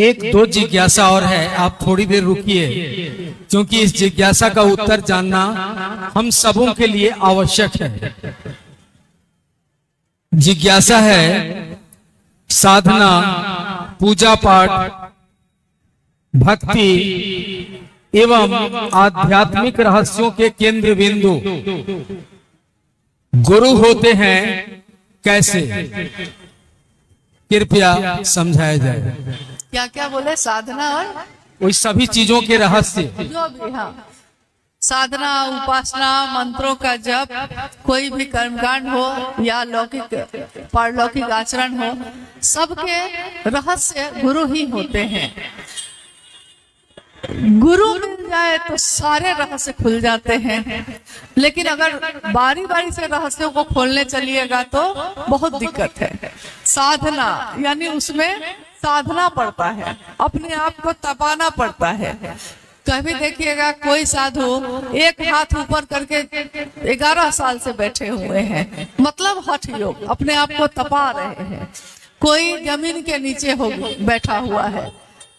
एक दो जिज्ञासा और है, आप थोड़ी देर रुकिए, क्योंकि इस जिज्ञासा का उत्तर जानना हम सबों के लिए आवश्यक है। जिज्ञासा है साधना, पूजा पाठ, भक्ति एवं आध्यात्मिक रहस्यों के केंद्र बिंदु गुरु होते हैं कैसे? कृपया समझाया जाए। क्या क्या बोले? साधना और वही सभी चीजों के रहस्य जो भी, हाँ, साधना, उपासना, मंत्रों का जप, कोई भी कर्मकांड हो या लौकिक पारलौकिक आचरण हो, सबके रहस्य गुरु ही होते हैं। गुरु मिल जाए तो सारे रहस्य खुल जाते हैं, लेकिन अगर बारी बारी से रहस्यों को खोलने चलिएगा तो बहुत दिक्कत है। साधना यानी उसमें साधना पड़ता है, अपने आप को तपाना पड़ता है। कभी देखिएगा कोई साधु एक हाथ ऊपर करके 11 साल से बैठे हुए हैं, मतलब हठ योग, अपने आप को तपा रहे हैं। कोई जमीन के नीचे हो बैठा हुआ है,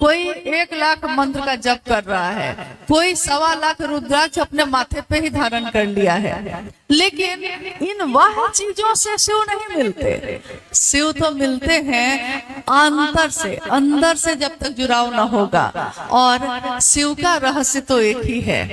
कोई 1 लाख मंत्र का जप कर रहा है, कोई 1.25 लाख रुद्राक्ष अपने माथे पे ही धारण कर लिया है। लेकिन इन वह चीजों से शिव नहीं मिलते। शिव तो मिलते हैं अंदर से जब तक जुड़ाव न होगा। और शिव का रहस्य तो एक ही है,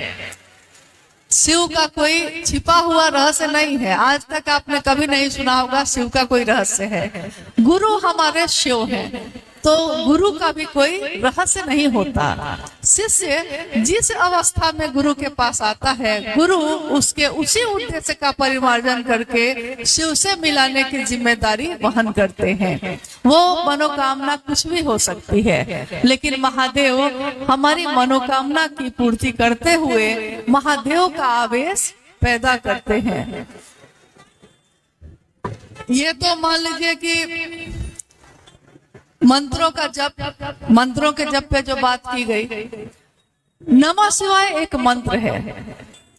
शिव का कोई छिपा हुआ रहस्य नहीं है। आज तक आपने कभी नहीं सुना होगा शिव का कोई रहस्य है। गुरु हमारे शिव हैं, तो गुरु का भी कोई रहस्य नहीं होता। शिष्य जिस अवस्था में गुरु के पास आता है, गुरु उसके उसी उद्देश्य का परिमार्जन करके शिव से मिलाने की जिम्मेदारी वहन करते हैं। वो मनोकामना कुछ भी हो सकती है, लेकिन महादेव हमारी मनोकामना की पूर्ति करते हुए महादेव का आवेश पैदा करते हैं। ये तो मान लीजिए कि मंत्रों का जप, मंत्रों के जप पे जो बात की गई, नमः शिवाय एक मंत्र है।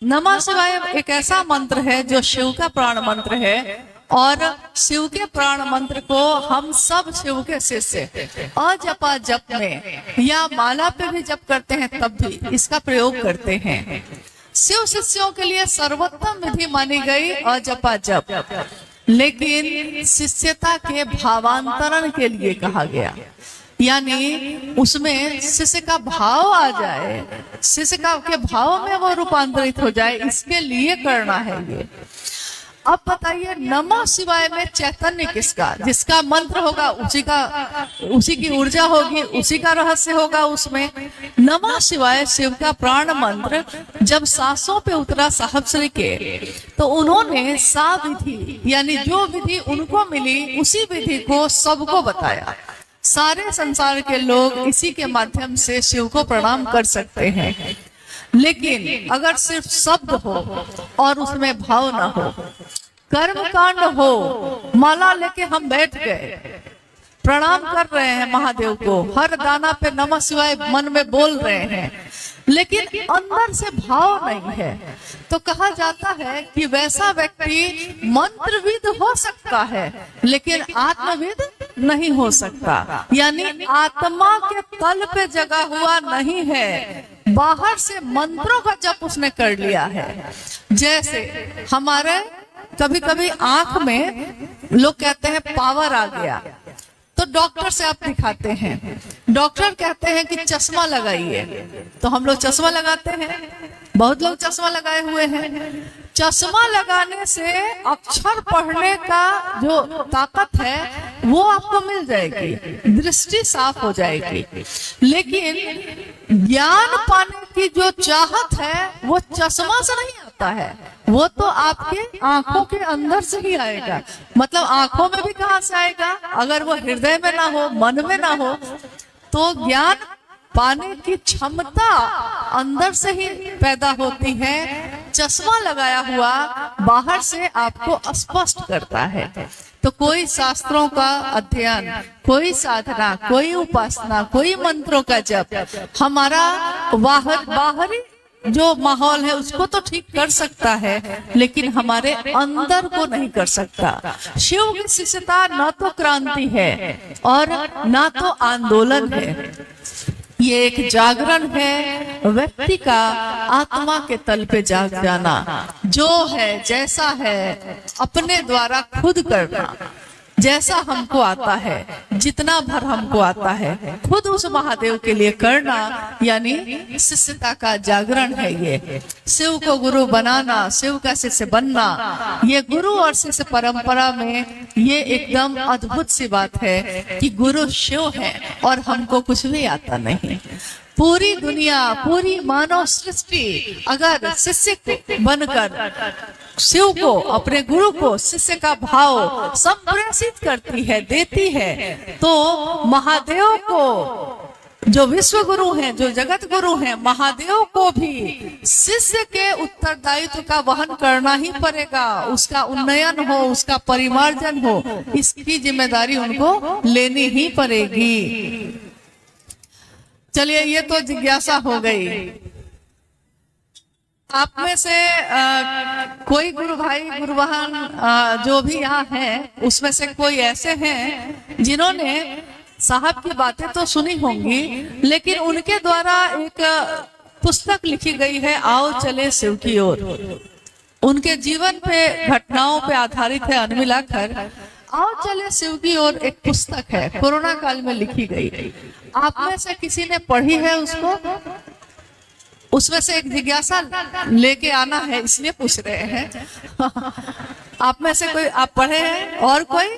नमः शिवाय एक ऐसा मंत्र है जो शिव का प्राण मंत्र है, और शिव के प्राण मंत्र को हम सब शिव के शिष्य अजपा जप में या माला पे भी जप करते हैं तब भी इसका प्रयोग करते हैं। शिव शिष्यों के लिए सर्वोत्तम विधि मानी गई अजपा जप, लेकिन शिष्यता के भावांतरण के लिए कहा गया, यानी उसमें शिष्य का भाव आ जाए, शिष्य का के भाव में वो रूपांतरित हो जाए, इसके लिए करना है ये। अब बताइए, नमः शिवाय में चैतन्य किसका? जिसका मंत्र होगा उसी की ऊर्जा होगी, उसी का रहस्य होगा उसमें। नमः शिवाय शिव का प्राण मंत्र जब सांसों पे उतरा साहब श्री के, तो उन्होंने सा विधि यानी जो विधि उनको मिली उसी विधि को सबको बताया। सारे संसार के लोग इसी के माध्यम से शिव को प्रणाम कर सकते हैं। लेकिन अगर सिर्फ शब्द हो और उसमें भाव ना हो, कर्म कांड हो, माला लेके हम बैठ गए, प्रणाम कर रहे हैं महादेव को, हर दाना पे नमः शिवाय मन में बोल रहे हैं, लेकिन अंदर से भाव नहीं है, तो कहा जाता है कि वैसा व्यक्ति मंत्रविद हो सकता है लेकिन आत्मविद नहीं हो सकता। यानी आत्मा के तल पे जगा हुआ नहीं है, बाहर से मंत्रों का जप उसने कर लिया है। जैसे हमारे कभी कभी आंख में लोग कहते हैं पावर आ गया, तो डॉक्टर से आप दिखाते हैं, डॉक्टर कहते हैं कि चश्मा लगाइए, तो हम लोग चश्मा लगाते हैं, बहुत लोग चश्मा लगाए हुए हैं। चश्मा लगाने से अक्षर पढ़ने का जो ताकत है वो आपको मिल जाएगी, दृष्टि साफ हो जाएगी, लेकिन ज्ञान पाने की जो चाहत है वो चश्मा से नहीं आता है, वो तो आपके आंखों के अंदर से ही आएगा। मतलब आंखों में भी कहां से आएगा? अगर वो हृदय में ना हो, मन में ना हो, तो ज्ञान पाने की क्षमता अंदर से ही पैदा होती है। चश्मा लगाया हुआ बाहर से आपको स्पष्ट करता है। तो कोई शास्त्रों का अध्ययन, कोई साधना, कोई उपासना, कोई मंत्रों का जप हमारा बाहरी जो माहौल है उसको तो ठीक कर सकता है, लेकिन हमारे अंदर को नहीं कर सकता। शिव की शिष्यता न तो क्रांति है और न तो आंदोलन है, ये एक जागरण है, व्यक्ति का आत्मा के तल पे जाग जाना, जो है जैसा है अपने द्वारा खुद करना, जैसा हमको आता है, जितना भर हमको आता है, खुद उस महादेव के लिए करना, यानी शिष्यता का जागरण है। ये शिव को गुरु बनाना, शिव का शिष्य बनना, ये गुरु और शिष्य परंपरा में ये एकदम अद्भुत सी बात है कि गुरु शिव है और हमको कुछ भी आता नहीं। पूरी दुनिया, पूरी मानव सृष्टि अगर शिष्य को बनकर शिव को, अपने गुरु को शिष्य का भाव संप्रेषित करती है, देती है, तो महादेव को, जो विश्व गुरु हैं, जो जगत गुरु हैं, महादेव को भी शिष्य के उत्तरदायित्व का वहन करना ही पड़ेगा। उसका उन्नयन हो, उसका परिमार्जन हो, इसकी जिम्मेदारी उनको लेनी ही पड़ेगी। चलिए, ये तो जिज्ञासा हो गई। आप में से कोई गुरु भाई, गुरु बहन जो भी यहाँ हैं, उसमें से कोई ऐसे हैं जिन्होंने साहब की बातें तो सुनी होंगी, लेकिन उनके द्वारा एक पुस्तक लिखी गई है, आओ चले शिव की ओर। उनके जीवन पे, घटनाओं पे आधारित है, अनमिलाकर आओ चले शिव की ओर एक पुस्तक है, कोरोना काल में लिखी गई। आप में से किसी ने पढ़ी है उसको? उसमें से एक जिज्ञासा लेके आना है, इसलिए पूछ रहे हैं। आप में से कोई, आप पढ़े हैं? और कोई?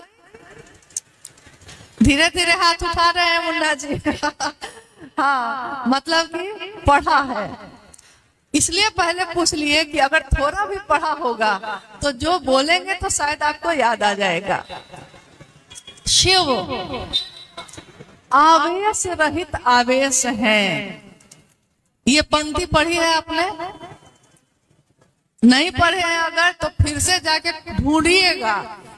धीरे धीरे हाथ उठा रहे हैं मुन्ना जी। हाँ, मतलब कि पढ़ा है। इसलिए पहले पूछ लिए कि अगर थोड़ा भी पढ़ा होगा तो जो बोलेंगे तो शायद आपको याद आ जाएगा। शिव आवेश रहित आवेश हैं। ये पंक्ति पढ़ी है आपने? नहीं पढ़े हैं अगर तो फिर से जाके ढूंढिएगा,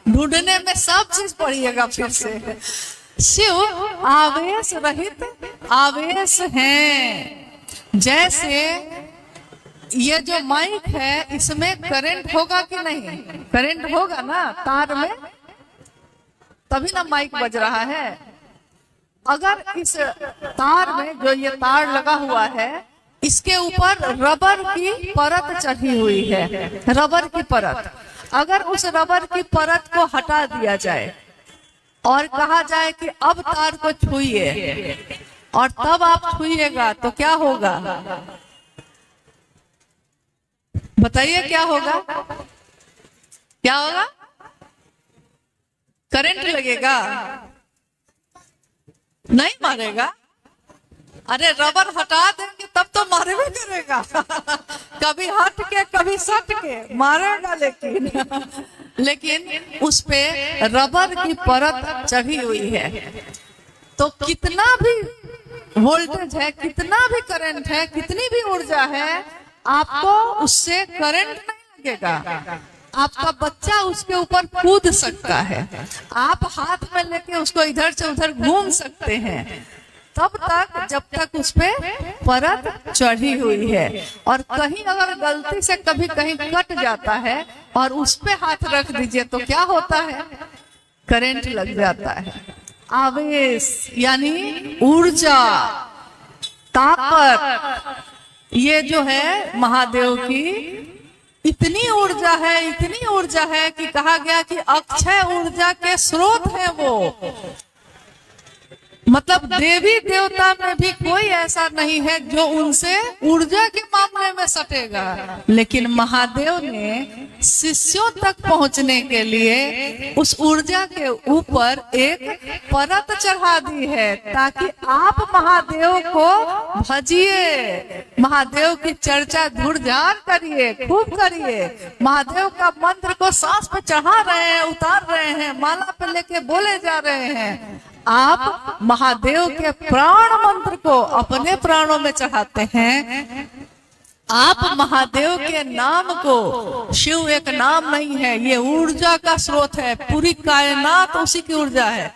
ढूंढने में सब चीज पढ़िएगा फिर से। शिव आवेश रहित आवेश हैं। जैसे ये जो माइक है, इसमें करंट होगा कि नहीं? करंट होगा ना तार में, तभी ना माइक बज रहा है। अगर इस तार में, जो ये तार लगा हुआ है, इसके ऊपर रबर की परत चढ़ी हुई है, रबर की परत, अगर उस रबर की परत को हटा दिया जाए और कहा जाए कि अब तार को छूइए, और तब आप छूइएगा तो क्या होगा? बताइए क्या होगा? क्या होगा? करंट लगेगा? नहीं मारेगा? अरे रबर हटा देंगे तब तो मारेगा करेगा। कभी हट के कभी सट के मारेगा, लेकिन उस पे रबर की परत चढ़ी हुई है। तो कितना भी वोल्टेज है, कितना भी करंट है, कितनी भी ऊर्जा है, आपको उससे करंट नहीं लगेगा। आपका बच्चा उसके ऊपर कूद सकता है, आप हाथ में लेके उसको इधर से उधर घूम सकते हैं, तब तक जब तक उस पे परत चढ़ी हुई है। और कहीं अगर गलती से कभी कहीं कट जाता है और उस पे हाथ रख दीजिए तो क्या होता है? करंट लग जाता है। आवेश यानी ऊर्जा, ताकत, ये जो है महादेव की इतनी ऊर्जा है, इतनी ऊर्जा है कि कहा गया कि अक्षय ऊर्जा के स्रोत है वो। मतलब देवी देवता में भी कोई ऐसा नहीं है जो उनसे ऊर्जा के मामले में सटेगा, लेकिन महादेव ने शिष्यों तक पहुंचने के लिए उस ऊर्जा के ऊपर एक परत चढ़ा दी है, ताकि आप महादेव को भजिए, महादेव की चर्चा धुरझार करिए, खूब करिए, महादेव का मंत्र को सांस पे चढ़ा रहे हैं, उतार रहे हैं, माला पे लेके बोले जा रहे हैं। आप महादेव के प्राण मंत्र को अपने प्राणों में चढ़ाते हैं। आप महादेव के नाम को, शिव एक नाम नहीं है, ये ऊर्जा का स्रोत है, पूरी कायनात उसी की ऊर्जा है।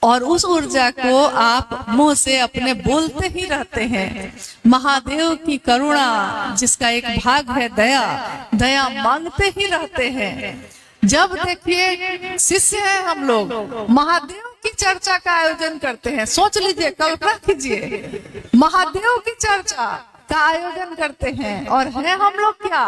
और उस ऊर्जा को आप मुंह से अपने बोलते ही रहते हैं। महादेव की करुणा जिसका एक भाग है दया, दया मांगते ही रहते हैं। जब देखिए शिष्य हैं हम लोग, महादेव की चर्चा का आयोजन करते हैं। सोच लीजिए, कल्पना कीजिए, महादेव की चर्चा का आयोजन करते हैं और है हम लोग क्या,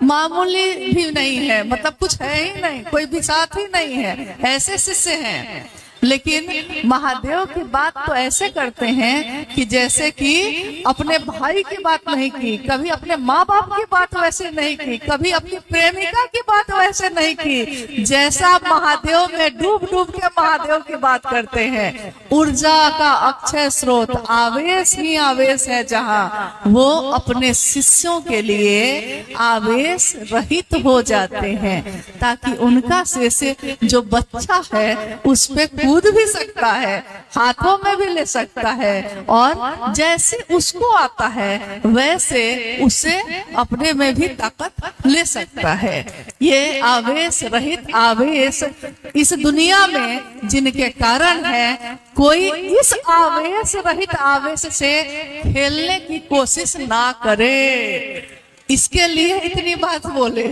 मामूली भी नहीं है, मतलब कुछ है ही नहीं, कोई भी साथ ही नहीं है, ऐसे शिष्य हैं। लेकिन महादेव की बात तो ऐसे करते हैं कि जैसे कि अपने भाई की बात नहीं की, कभी अपने माँ बाप की बात वैसे नहीं की, कभी अपनी प्रेमिका की बात वैसे नहीं की, जैसा महादेव में डूब डूब के महादेव की बात करते हैं। ऊर्जा का अक्षय स्रोत, आवेश ही आवेश है, जहाँ वो अपने शिष्यों के लिए आवेश रहित हो जाते हैं, ताकि उनका शिष्य जो बच्चा है उस पे कूद भी सकता है, हाथों में भी ले सकता है, और जैसे उसको आता है वैसे उसे अपने में भी ताकत ले सकता है। ये आवेश रहित आवेश इस दुनिया में जिनके कारण है, कोई इस आवेश रहित आवेश से खेलने की कोशिश ना करे। इसके लिए इतनी बात बोले,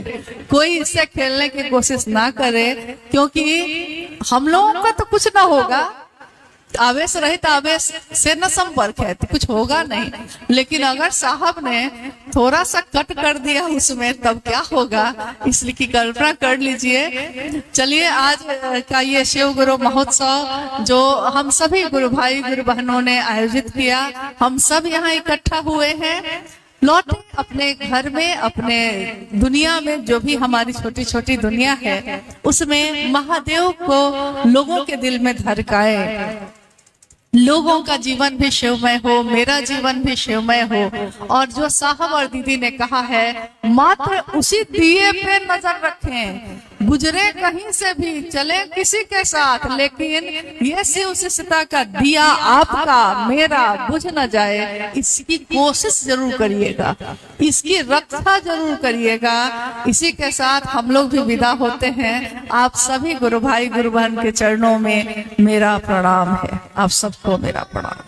कोई इससे खेलने की कोशिश ना करे, क्योंकि हम लोगों का तो कुछ ना होगा, आवेश रहित आवेश से न संपर्क है तो कुछ होगा नहीं। लेकिन अगर साहब ने थोड़ा सा कट कर दिया उसमें, तब क्या होगा, इसलिए की कल्पना कर लीजिए। चलिए, आज का ये शिव गुरु महोत्सव जो हम सभी गुरु भाई गुरु बहनों ने आयोजित किया, हम सब यहाँ इकट्ठा हुए हैं, लौटे अपने घर में, अपने दुनिया में, जो भी हमारी छोटी छोटी दुनिया है, उसमें महादेव को लोगों के दिल में धड़काए, लोगों का जीवन भी शिवमय हो, मेरा जीवन भी शिवमय हो। और जो साहब और दीदी ने कहा है, मात्र उसी दिए पे नजर रखें, गुजरे कहीं से भी, चले किसी के साथ, लेकिन ये शिव शिष्यता का दिया आपका मेरा बुझ न जाए, इसकी कोशिश जरूर करिएगा, इसकी रक्षा जरूर करिएगा। इसी के साथ हम लोग भी विदा होते हैं। आप सभी गुरु भाई गुरु बहन के चरणों में मेरा प्रणाम है, आप सबको मेरा प्रणाम।